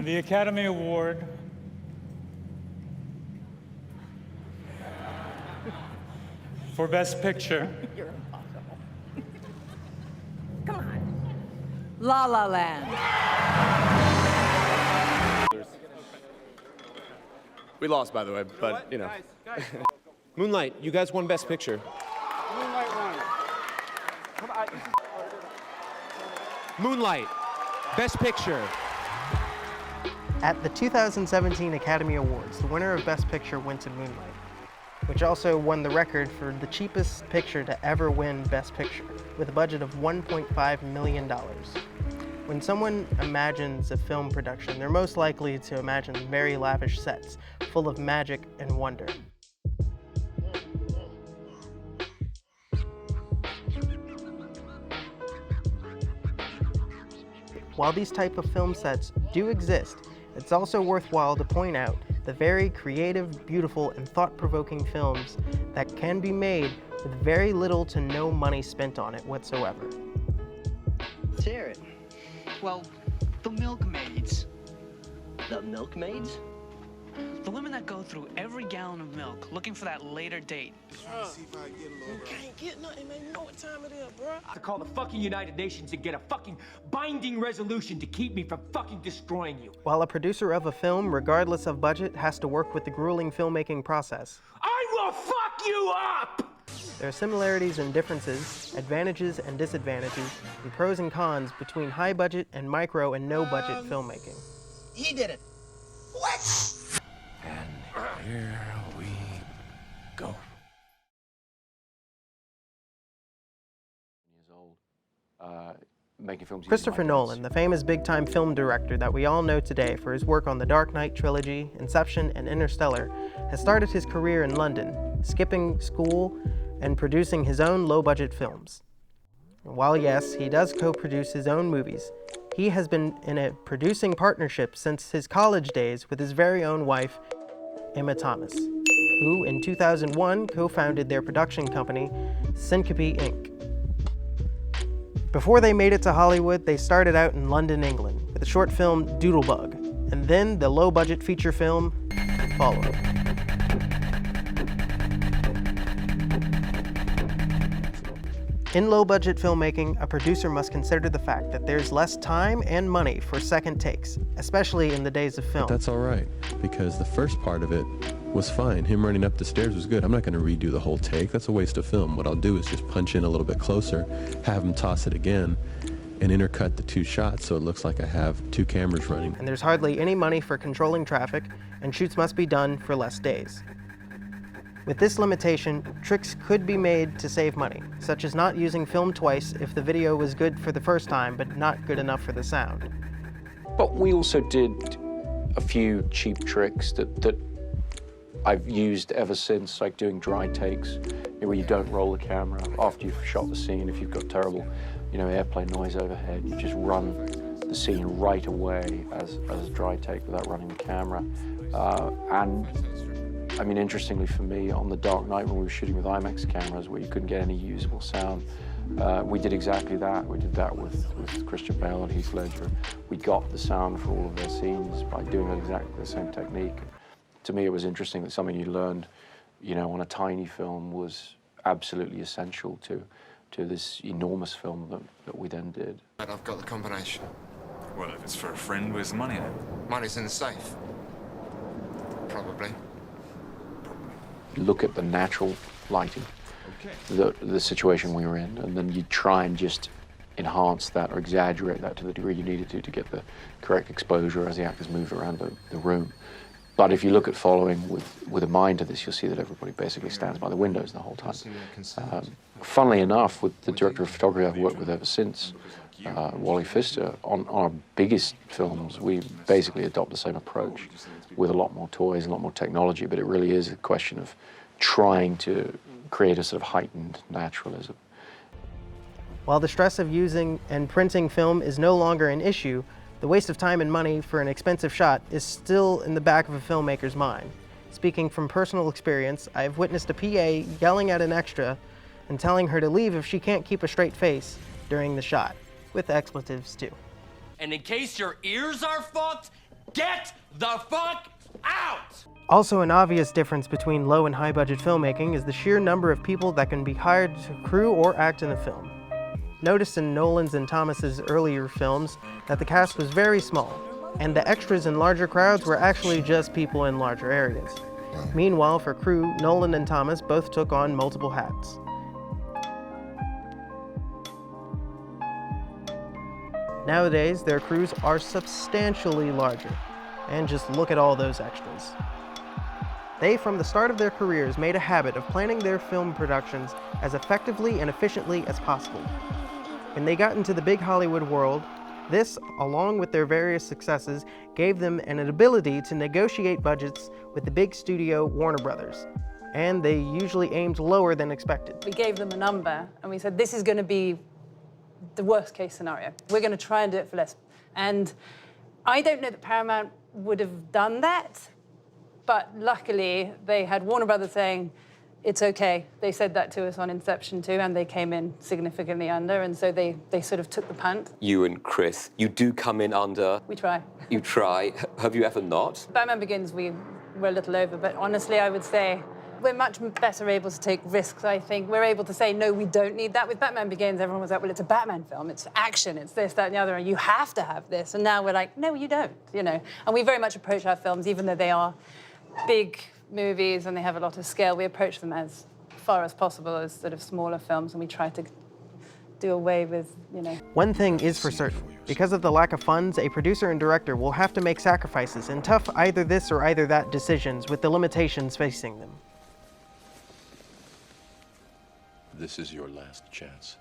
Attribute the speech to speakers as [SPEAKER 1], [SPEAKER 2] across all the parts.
[SPEAKER 1] And the Academy Award for Best Picture.
[SPEAKER 2] You're impossible. Come on. La La Land.
[SPEAKER 3] We lost, by the way, but, you know.
[SPEAKER 4] Guys.
[SPEAKER 5] Moonlight, you guys won Best Picture.
[SPEAKER 4] Moonlight won. Come on.
[SPEAKER 5] Moonlight, Best Picture.
[SPEAKER 6] At the 2017 Academy Awards, the winner of Best Picture went to Moonlight, which also won the record for the cheapest picture to ever win Best Picture, with a budget of $1.5 million. When someone imagines a film production, they're most likely to imagine very lavish sets, full of magic and wonder. While these type of film sets do exist, it's also worthwhile to point out the very creative, beautiful, and thought-provoking films that can be made with very little to no money spent on it whatsoever.
[SPEAKER 7] Let's hear it.
[SPEAKER 8] Well, the milkmaids.
[SPEAKER 7] The milkmaids?
[SPEAKER 8] The women that go through every gallon of milk looking for that later date.
[SPEAKER 7] You can't get nothing, man. You know what time it is, bro.
[SPEAKER 9] To call the fucking United Nations and get a fucking binding resolution to keep me from fucking destroying you.
[SPEAKER 6] While a producer of a film, regardless of budget, has to work with the grueling filmmaking process,
[SPEAKER 9] I will fuck you up!
[SPEAKER 6] there are similarities and differences, advantages and disadvantages, and pros and cons between high budget and micro and no budget filmmaking.
[SPEAKER 7] He did it. What?
[SPEAKER 3] And here we go. Years old, making films.
[SPEAKER 6] Christopher Nolan, the famous big-time film director that we all know today for his work on the Dark Knight trilogy, Inception, and Interstellar, has started his career in London, skipping school and producing his own low-budget films. And while yes, he does co-produce his own movies, he has been in a producing partnership since his college days with his very own wife, Emma Thomas, who in 2001 co-founded their production company, Syncope Inc. Before they made it to Hollywood, they started out in London, England, with the short film Doodlebug, and then the low-budget feature film followed. In low-budget filmmaking, a producer must consider the fact that there's less time and money for second takes, especially in the days of film.
[SPEAKER 10] But that's all right, because the first part of it was fine. Him running up the stairs was good. I'm not going to redo the whole take. That's a waste of film. What I'll do is just punch in a little bit closer, have him toss it again, and intercut the two shots so it looks like I have two cameras running.
[SPEAKER 6] And there's hardly any money for controlling traffic, and shoots must be done for less days. With this limitation, tricks could be made to save money, such as not using film twice if the video was good for the first time but not good enough for the sound.
[SPEAKER 11] But we also did a few cheap tricks that I've used ever since, like doing dry takes, where you don't roll the camera after you've shot the scene. If you've got terrible, airplane noise overhead, you just run the scene right away as a dry take without running the camera. And I mean, interestingly for me, on The Dark Knight, when we were shooting with IMAX cameras where you couldn't get any usable sound, we did exactly that. We did that with Christian Bale and Heath Ledger. We got the sound for all of their scenes by doing exactly the same technique. To me, it was interesting that something you learned, on a tiny film was absolutely essential to this enormous film that we then did.
[SPEAKER 12] I've got the combination.
[SPEAKER 13] Well, if it's for a friend, where's the money at?
[SPEAKER 12] Money's in the safe. Probably.
[SPEAKER 11] Look at the natural lighting, the situation we were in, and then you try and just enhance that or exaggerate that to the degree you needed to get the correct exposure as the actors move around the room. But if you look at following with a mind to this, you'll see that everybody basically stands by the windows the whole time. Funnily enough, with the director of photography I've worked with ever since, Wally Pfister, on our biggest films, we basically adopt the same approach with a lot more toys, a lot more technology, but it really is a question of trying to create a sort of heightened naturalism.
[SPEAKER 6] While the stress of using and printing film is no longer an issue, the waste of time and money for an expensive shot is still in the back of a filmmaker's mind. Speaking from personal experience, I have witnessed a PA yelling at an extra and telling her to leave if she can't keep a straight face during the shot, with expletives too.
[SPEAKER 9] And in case your ears are fucked, Get the fuck out!
[SPEAKER 6] Also, an obvious difference between low and high budget filmmaking is the sheer number of people that can be hired to crew or act in a film. Notice in Nolan's and Thomas's earlier films that the cast was very small, and the extras in larger crowds were actually just people in larger areas. Meanwhile, for crew, Nolan and Thomas both took on multiple hats. Nowadays, their crews are substantially larger, and just look at all those extras. They, from the start of their careers, made a habit of planning their film productions as effectively and efficiently as possible. When they got into the big Hollywood world, this, along with their various successes, gave them an ability to negotiate budgets with the big studio Warner Brothers, and they usually aimed lower than expected.
[SPEAKER 14] We gave them a number, and we said, this is going to be the worst case scenario. We're going to try and do it for less. And I don't know that Paramount would have done that, but luckily they had Warner Brothers saying, it's okay. They said that to us on Inception too, and they came in significantly under, and so they sort of took the punt.
[SPEAKER 15] You and Chris, you do come in under.
[SPEAKER 14] We try.
[SPEAKER 15] You try. Have you ever not?
[SPEAKER 14] Batman Begins, we were a little over, but honestly, I would say we're much better able to take risks, I think. We're able to say, no, we don't need that. With Batman Begins, everyone was like, well, it's a Batman film, it's action, it's this, that, and the other, and you have to have this. And now we're like, no, you don't, you know. And we very much approach our films, even though they are big movies and they have a lot of scale, we approach them as far as possible as sort of smaller films, and we try to do away with, you know.
[SPEAKER 6] One thing is for certain. Because of the lack of funds, a producer and director will have to make sacrifices and tough either this or either that decisions with the limitations facing them.
[SPEAKER 16] This is your last chance.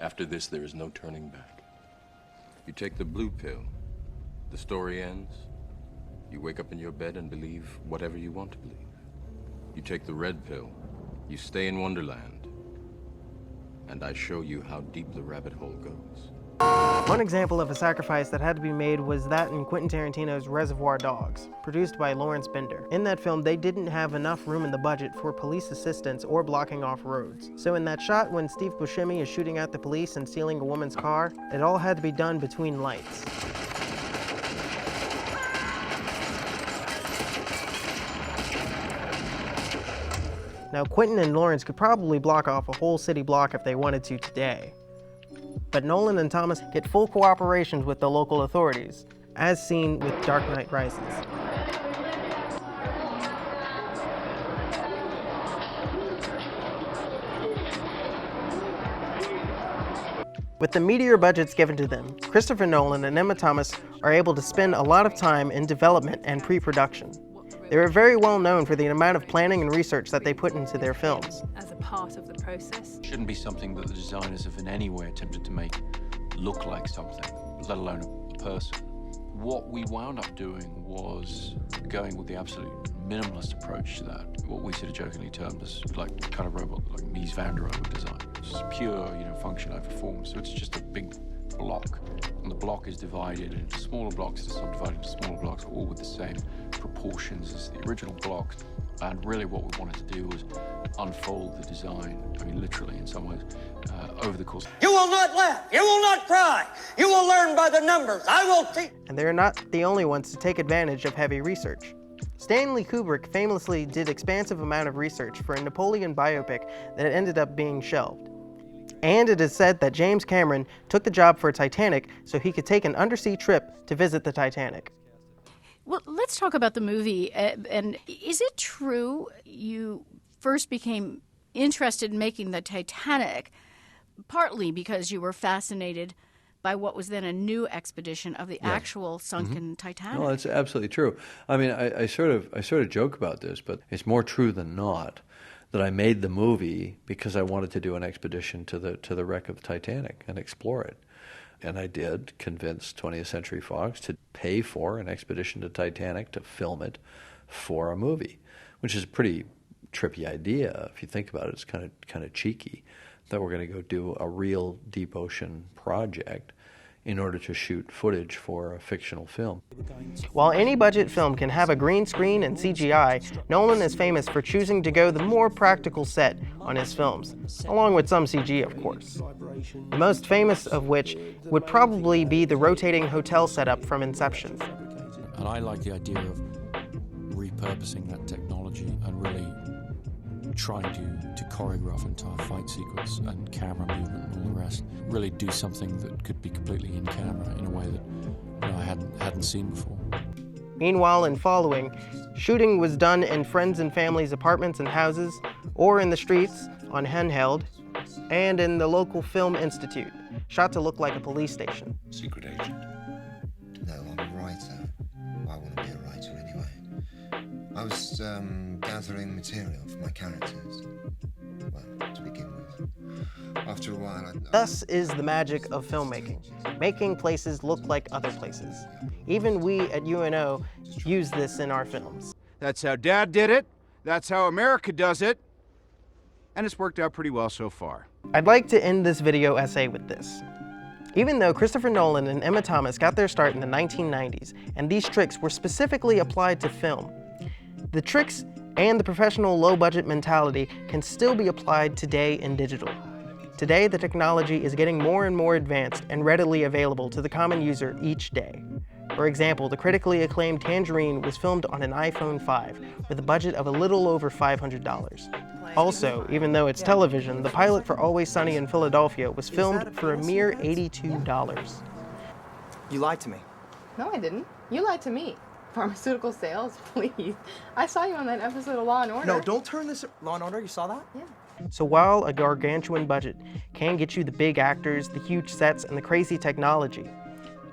[SPEAKER 16] After this, there is no turning back. You take the blue pill, the story ends. You wake up in your bed and believe whatever you want to believe. You take the red pill, you stay in Wonderland, and I show you how deep the rabbit hole goes.
[SPEAKER 6] One example of a sacrifice that had to be made was that in Quentin Tarantino's Reservoir Dogs, produced by Lawrence Bender. In that film, they didn't have enough room in the budget for police assistance or blocking off roads. So in that shot when Steve Buscemi is shooting at the police and stealing a woman's car, it all had to be done between lights. Now, Quentin and Lawrence could probably block off a whole city block if they wanted to today. But Nolan and Thomas get full cooperation with the local authorities, as seen with Dark Knight Rises. With the meteor budgets given to them, Christopher Nolan and Emma Thomas are able to spend a lot of time in development and pre-production. They are very well known for the amount of planning and research that they put into their films.
[SPEAKER 14] As a part of the process.
[SPEAKER 11] It shouldn't be something that the designers have in any way attempted to make look like something, let alone a person. What we wound up doing was going with the absolute minimalist approach to that. What we sort of jokingly termed as like kind of robot, like Mies van der Rohe would design. It's pure, function over form. So it's just a big block. And the block is divided into smaller blocks that are subdivided into smaller blocks, all with the same proportions as the original block. And really what we wanted to do was unfold the design, I mean literally in some ways, over the course.
[SPEAKER 17] You will not laugh, you will not cry, you will learn by the numbers, I will teach.
[SPEAKER 6] And they're not the only ones to take advantage of heavy research. Stanley Kubrick famously did expansive amount of research for a Napoleon biopic that ended up being shelved. And it is said that James Cameron took the job for Titanic so he could take an undersea trip to visit the Titanic.
[SPEAKER 18] Well, let's talk about the movie. And is it true you first became interested in making the Titanic partly because you were fascinated by what was then a new expedition of the actual sunken Titanic?
[SPEAKER 19] No, that's absolutely true. I mean, I sort of joke about this, but it's more true than not that I made the movie because I wanted to do an expedition to the wreck of the Titanic and explore it. And I did convince 20th Century Fox to pay for an expedition to Titanic to film it for a movie, which is a pretty trippy idea. If you think about it, it's kind of cheeky that we're going to go do a real deep ocean project in order to shoot footage for a fictional film.
[SPEAKER 6] While any budget film can have a green screen and CGI, Nolan is famous for choosing to go the more practical set on his films, along with some CG, of course. The most famous of which would probably be the rotating hotel setup from Inception.
[SPEAKER 20] And I like the idea of repurposing that technology and really trying to choreograph an entire fight sequence and camera movement and all the rest. Really do something that could be completely in camera in a way that I hadn't seen before.
[SPEAKER 6] Meanwhile, in Following, shooting was done in friends and family's apartments and houses, or in the streets on handheld, and in the local Film Institute, shot to look like a police station.
[SPEAKER 12] Secret agent? No, I'm a writer. I want to be a writer anyway. I was gathering material for my characters. Well, to begin with. After a while,
[SPEAKER 6] Thus is the magic of filmmaking, making places look like other places. Even we at UNO use this in our films.
[SPEAKER 4] That's how Dad did it. That's how America does it. And it's worked out pretty well so far.
[SPEAKER 6] I'd like to end this video essay with this. Even though Christopher Nolan and Emma Thomas got their start in the 1990s, and these tricks were specifically applied to film, the tricks and the professional low-budget mentality can still be applied today in digital. Today, the technology is getting more and more advanced and readily available to the common user each day. For example, the critically acclaimed Tangerine was filmed on an iPhone 5 with a budget of a little over $500. Also, even though it's television, the pilot for Always Sunny in Philadelphia was filmed for a mere $82.
[SPEAKER 21] You lied to me.
[SPEAKER 22] No, I didn't. You lied to me. Pharmaceutical sales, please. I saw you on that episode of Law and Order.
[SPEAKER 21] No, don't turn this... Law and Order, you saw that?
[SPEAKER 22] Yeah.
[SPEAKER 6] So while a gargantuan budget can get you the big actors, the huge sets, and the crazy technology,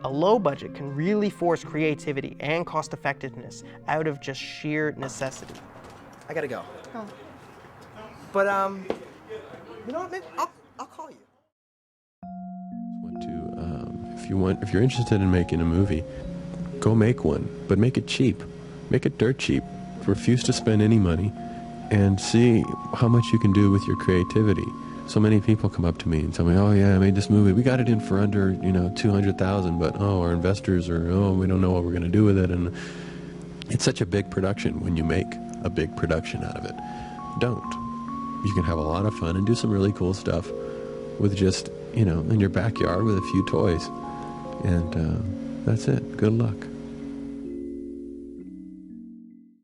[SPEAKER 6] a low budget can really force creativity and cost effectiveness out of just sheer necessity.
[SPEAKER 21] I gotta go.
[SPEAKER 22] Oh.
[SPEAKER 21] But, you know what, maybe I'll call you.
[SPEAKER 10] If you're interested in making a movie, go make one, but make it cheap. Make it dirt cheap. Refuse to spend any money and see how much you can do with your creativity. So many people come up to me and tell me, oh yeah, I made this movie. We got it in for under, $200,000, but our investors are, we don't know what we're going to do with it. And it's such a big production when you make a big production out of it. Don't. You can have a lot of fun and do some really cool stuff with just, in your backyard with a few toys. And that's it. Good luck.